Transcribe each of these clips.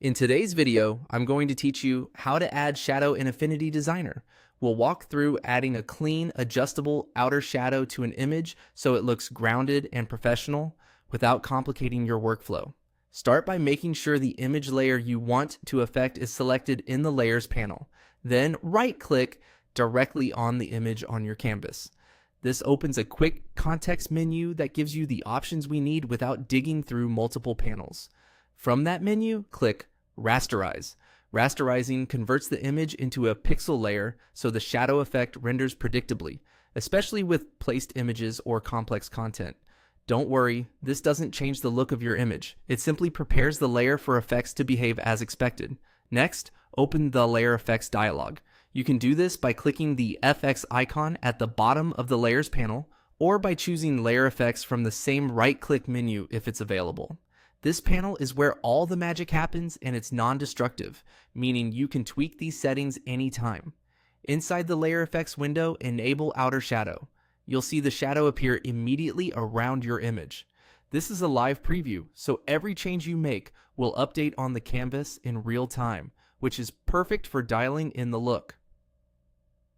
In today's video, I'm going to teach you how to add shadow in Affinity Designer. We'll walk through adding a clean, adjustable outer shadow to an image so it looks grounded and professional without complicating your workflow. Start by making sure the image layer you want to affect is selected in the Layers panel. Then right-click directly on the image on your canvas. This opens a quick context menu that gives you the options we need without digging through multiple panels. From that menu, click Rasterize. Rasterizing converts the image into a pixel layer so the shadow effect renders predictably, especially with placed images or complex content. Don't worry, this doesn't change the look of your image. It simply prepares the layer for effects to behave as expected. Next, open the Layer Effects dialog. You can do this by clicking the FX icon at the bottom of the Layers panel, or by choosing Layer Effects from the same right-click menu if it's available. This panel is where all the magic happens, and it's non-destructive, meaning you can tweak these settings anytime. Inside the Layer Effects window, enable Outer Shadow. You'll see the shadow appear immediately around your image. This is a live preview, so every change you make will update on the canvas in real time, which is perfect for dialing in the look.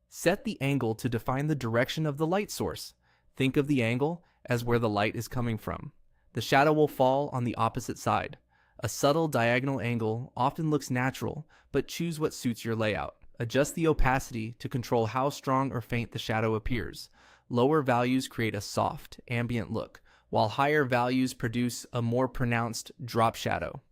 Set the angle to define the direction of the light source. Think of the angle as where the light is coming from. The shadow will fall on the opposite side. A subtle diagonal angle often looks natural, but choose what suits your layout. Adjust the opacity to control how strong or faint the shadow appears. Lower values create a soft, ambient look, while higher values produce a more pronounced drop shadow.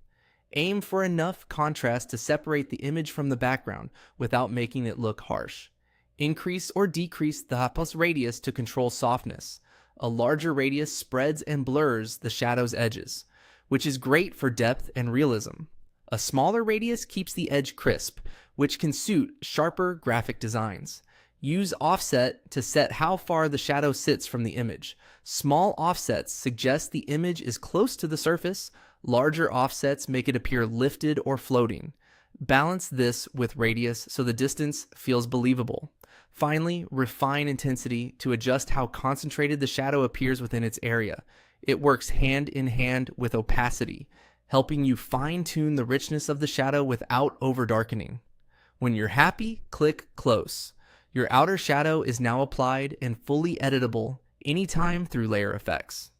Aim for enough contrast to separate the image from the background without making it look harsh. Increase or decrease the Hapas radius to control softness. A larger radius spreads and blurs the shadow's edges, which is great for depth and realism. A smaller radius keeps the edge crisp, which can suit sharper graphic designs. Use offset to set how far the shadow sits from the image. Small offsets suggest the image is close to the surface. Larger offsets make it appear lifted or floating. Balance this with radius so the distance feels believable. Finally, refine intensity to adjust how concentrated the shadow appears within its area. It works hand in hand with opacity, helping you fine-tune the richness of the shadow without over-darkening. When you're happy, click Close. Your outer shadow is now applied and fully editable anytime through Layer Effects.